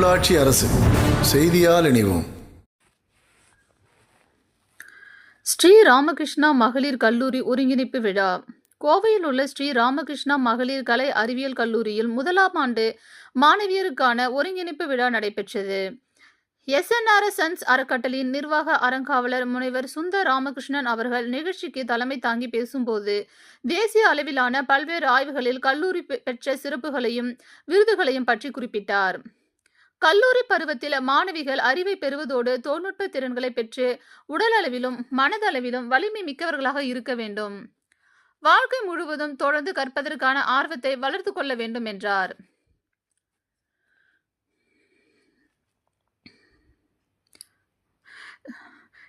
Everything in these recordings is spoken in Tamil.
உள்ளாட்சி அரசு செய்தியால் இணைவோம். ஸ்ரீ ராமகிருஷ்ணா மகளிர் கல்லூரி ஒருங்கிணைப்பு விழா. கோவையில் உள்ள ஸ்ரீ ராமகிருஷ்ணா மகளிர் கலை அறிவியல் கல்லூரியில் 1ஆம் ஆண்டு மாணவியருக்கான ஒருங்கிணைப்பு விழா நடைபெற்றது. SNRS சன்ஸ் அறக்கட்டளையின் நிர்வாக அறங்காவலர் முனைவர் சுந்தர் ராமகிருஷ்ணன் அவர்கள் நிகழ்ச்சிக்கு தலைமை தாங்கி பேசும்போது, தேசிய அளவிலான பல்வேறு ஆய்வுகளில் கல்லூரி பெற்ற சிறப்புகளையும் விருதுகளையும் பற்றி குறிப்பிட்டார். கல்லூரி பருவத்தில் மாணவிகள் அறிவை பெறுவதோடு தொழில்நுட்ப திறன்களை பெற்று உடல் அளவிலும் மனதளவிலும் வலிமை மிக்கவர்களாக இருக்க வேண்டும். வாழ்க்கை முழுவதும் தொடர்ந்து கற்பதற்கான ஆர்வத்தை வளர்த்து கொள்ள வேண்டும் என்றார்.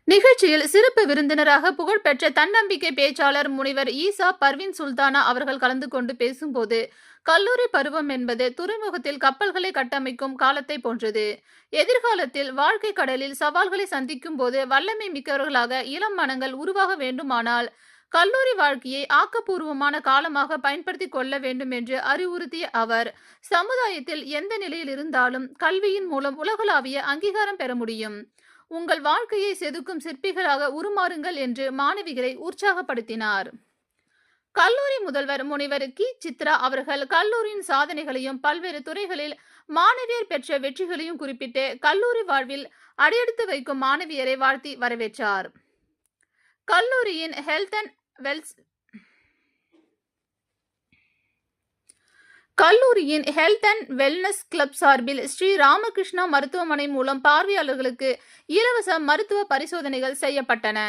நிகழ்ச்சியில் சிறப்பு விருந்தினராக புகழ்பெற்ற தன்னம்பிக்கை பேச்சாளர் முனைவர் ஈசா பர்வீன் சுல்தானா அவர்கள் கலந்து கொண்டு பேசும்போது, கல்லூரி பருவம் என்பது துறைமுகத்தில் கப்பல்களை கட்டமைக்கும் காலத்தை போன்றது. எதிர்காலத்தில் வாழ்க்கை கடலில் சவால்களை சந்திக்கும் போது வல்லமை மிக்கவர்களாக இளம் மனங்கள் உருவாக வேண்டுமானால் கல்லூரி வாழ்க்கையை ஆக்கப்பூர்வமான காலமாக பயன்படுத்தி கொள்ள வேண்டும் என்று அறிவுறுத்திய அவர், சமுதாயத்தில் எந்த நிலையில் இருந்தாலும் கல்வியின் மூலம் உலகளாவிய அங்கீகாரம் பெற முடியும். உங்கள் வாழ்க்கையை செதுக்கும் சிற்பிகளாக உருமாறுங்கள் என்று மாணவிகளை உற்சாகப்படுத்தினார். கல்லூரி முதல்வர் முனைவர் கி. சித்ரா அவர்கள் கல்லூரியின் சாதனைகளையும் பல்வேறு துறைகளில் மாணவியர் பெற்ற வெற்றிகளையும் குறிப்பிட்டு கல்லூரி வாழ்வில் அடியெடுத்து வைக்கும் மாணவியரை வாழ்த்தி வரவேற்றார். கல்லூரியின் ஹெல்த் அண்ட் வெல்னஸ் கிளப் சார்பில் ஸ்ரீ ராமகிருஷ்ணா மருத்துவமனை மூலம் பார்வையாளர்களுக்கு இலவச மருத்துவ பரிசோதனைகள் செய்யப்பட்டன.